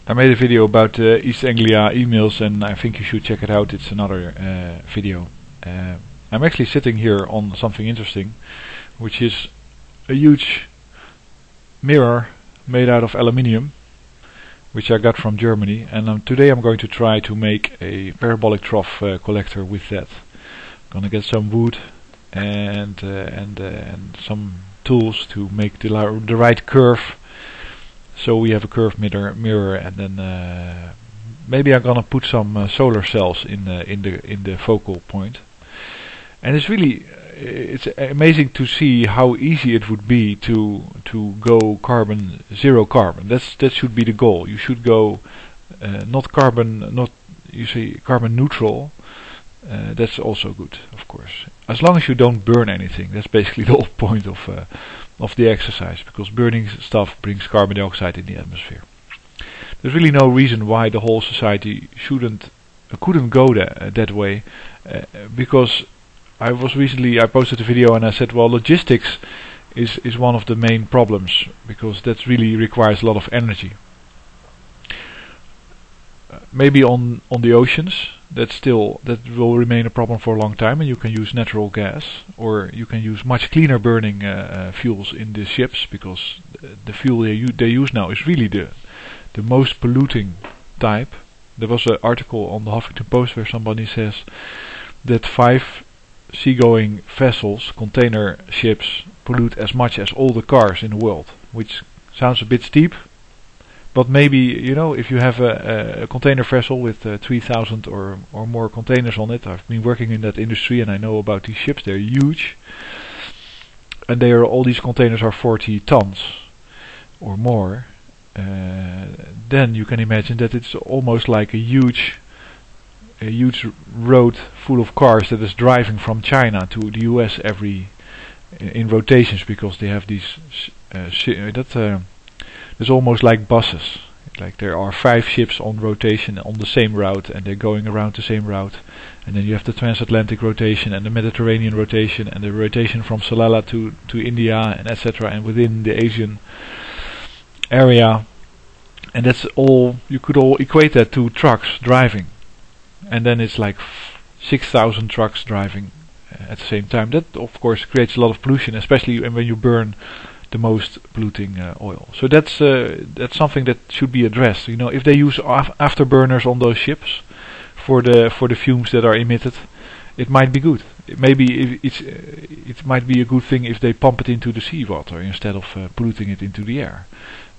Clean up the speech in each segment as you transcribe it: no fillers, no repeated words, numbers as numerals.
I made a video about East Anglia emails, and I think you should check it out. It's another video. I'm actually sitting here on something interesting, which is a huge mirror made out of aluminium, which I got from Germany, and today I'm going to try to make a parabolic trough collector with that. I'm gonna get some wood and some tools to make the right curve, so we have a curved mirror, and then maybe I'm gonna put some solar cells in the focal point. And it's amazing to see how easy it would be to go zero carbon. That should be the goal. You should go carbon neutral. That's also good, of course, as long as you don't burn anything. That's basically the whole point of the exercise, because burning stuff brings carbon dioxide in the atmosphere. There's really no reason why the whole society couldn't go that way, because I posted a video and I said, well, logistics is one of the main problems, because that really requires a lot of energy. Maybe on the oceans, that will remain a problem for a long time, and you can use natural gas, or you can use much cleaner burning fuels in the ships, because the fuel they use now is really the most polluting type. There was an article on the Huffington Post where somebody says that 5 seagoing vessels, container ships, pollute as much as all the cars in the world, which sounds a bit steep, but maybe, if you have a container vessel with 3,000 or more containers on it. I've been working in that industry and I know about these ships. They're huge, and all these containers are 40 tons or more. Then you can imagine that it's almost like a huge road full of cars that is driving from China to the US in rotations, because they have these it's almost like buses. Like there are 5 ships on rotation on the same route, and they're going around the same route, and then you have the transatlantic rotation and the Mediterranean rotation and the rotation from Salalah to India, and etc., and within the Asian area. And that's all, you could all equate that to trucks driving, and then it's like 6,000 trucks driving at the same time. That of course creates a lot of pollution, especially when you burn the most polluting oil. So that's something that should be addressed. If they use afterburners on those ships for the fumes that are emitted, it might be good. It might be a good thing if they pump it into the seawater instead of polluting it into the air,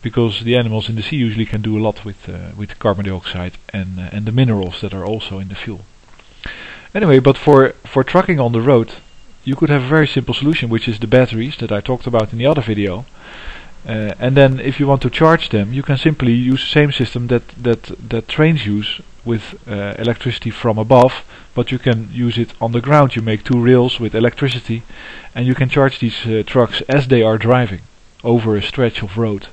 because the animals in the sea usually can do a lot with carbon dioxide and the minerals that are also in the fuel. Anyway, but for trucking on the road, you could have a very simple solution, which is the batteries that I talked about in the other video. And then if you want to charge them, you can simply use the same system that trains use with electricity from above, but you can use it on the ground. You make 2 rails with electricity, and you can charge these trucks as they are driving over a stretch of road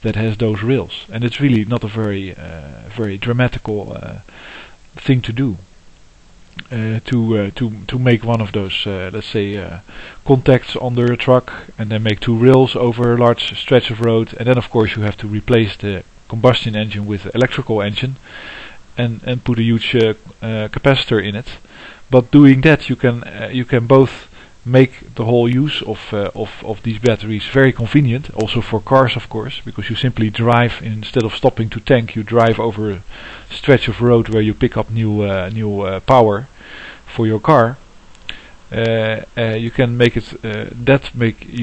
that has those rails. And it's really not a very dramatical thing to do. To make one of those, let's say, contacts under a truck, and then make 2 rails over a large stretch of road, and then of course you have to replace the combustion engine with an electrical engine, and put a huge capacitor in it. But doing that, you can both make the whole use of these batteries very convenient, also for cars, of course, because you simply drive, instead of stopping to tank, you drive over a stretch of road where you pick up new power for your car. You can make it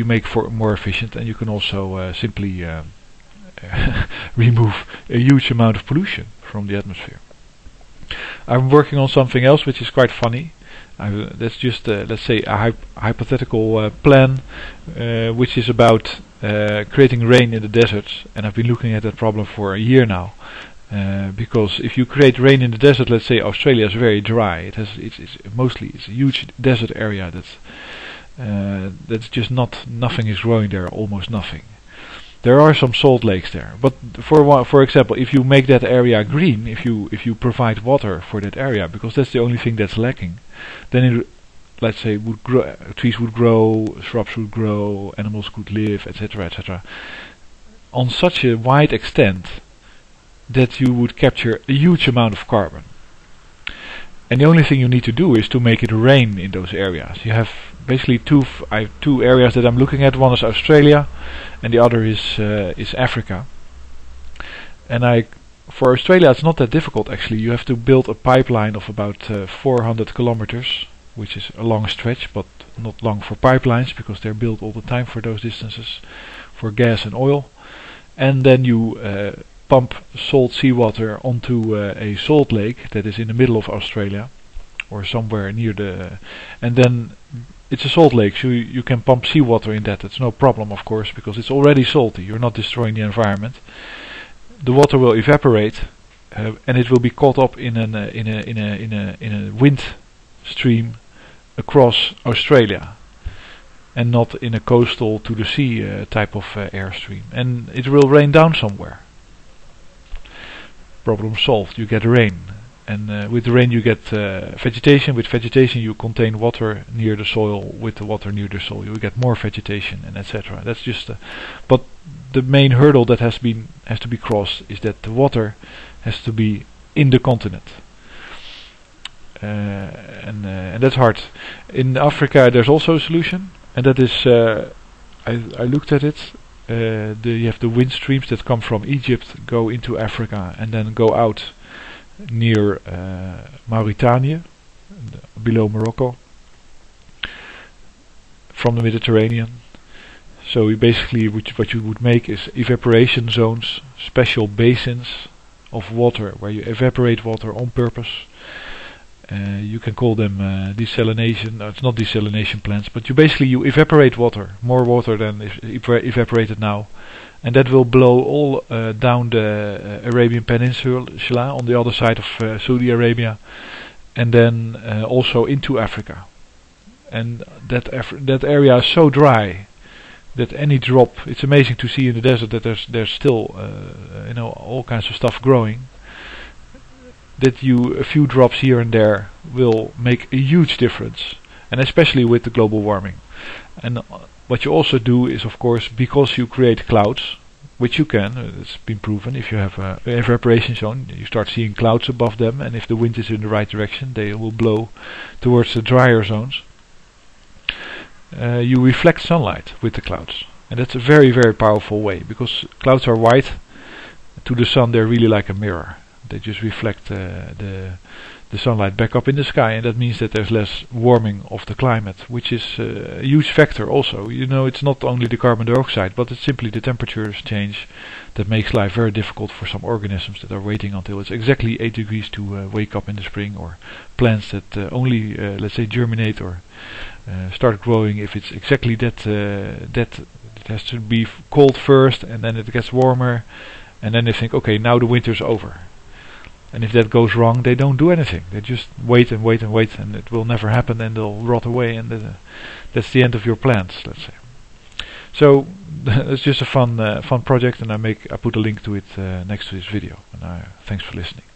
make for more efficient, and you can also simply remove a huge amount of pollution from the atmosphere. I'm working on something else which is quite funny. That's just let's say a hypothetical plan, which is about creating rain in the deserts, and I've been looking at that problem for a year now. Because if you create rain in the desert, let's say Australia is very dry. It's a huge desert area that's just nothing is growing there, almost nothing. There are some salt lakes there, but for example, if you make that area green, if you provide water for that area, because that's the only thing that's lacking, then let's say trees would grow, shrubs would grow, animals could live, etc., etc. On such a wide extent that you would capture a huge amount of carbon. And the only thing you need to do is to make it rain in those areas. You have basically I have two areas that I'm looking at. One is Australia, and the other is Africa. And for Australia, it's not that difficult actually. You have to build a pipeline of about 400 kilometers, which is a long stretch, but not long for pipelines because they're built all the time for those distances, for gas and oil. And then you pump salt seawater onto a salt lake that is in the middle of Australia or somewhere near and then it's a salt lake, so you can pump seawater in that. It's no problem, of course, because it's already salty. You're not destroying the environment. The water will evaporate and it will be caught up in a wind stream across Australia, and not in a coastal to the sea type of airstream. And it will rain down somewhere. Problem solved. You get rain, and with the rain you get vegetation. With vegetation you contain water near the soil. With the water near the soil you get more vegetation, and etc. That's just. But the main hurdle that has to be crossed is that the water has to be in the continent. And that's hard. In Africa there's also a solution, and that is I looked at it. You have the wind streams that come from Egypt, go into Africa, and then go out near Mauritania, below Morocco, from the Mediterranean. So what you would make is evaporation zones, special basins of water where you evaporate water on purpose. You can call them desalination. It's not desalination plants, but you evaporate water, more water than is evaporated now, and that will blow all down the Arabian Peninsula on the other side of Saudi Arabia, and then also into Africa. And that area is so dry that any drop, it's amazing to see in the desert that there's still all kinds of stuff growing. That a few drops here and there will make a huge difference, and especially with the global warming. And what you also do is, of course, because you create clouds, which you can, it's been proven, if you have an evaporation zone, you start seeing clouds above them, and if the wind is in the right direction, they will blow towards the drier zones. You reflect sunlight with the clouds, and that's a very, very powerful way, because clouds are white. To the sun they're really like a mirror. They just reflect the sunlight back up in the sky, and that means that there's less warming of the climate, which is a huge factor also. It's not only the carbon dioxide, but it's simply the temperatures change that makes life very difficult for some organisms that are waiting until it's exactly 8 degrees to wake up in the spring, or plants that only, let's say, germinate or start growing if it's exactly that it has to be cold first, and then it gets warmer, and then they think, okay, now the winter's over. And if that goes wrong, they don't do anything. They just wait and wait and wait, and it will never happen, and they'll rot away, and that's the end of your plants, let's say. So it's just a fun project, and I put a link to it next to this video. And thanks for listening.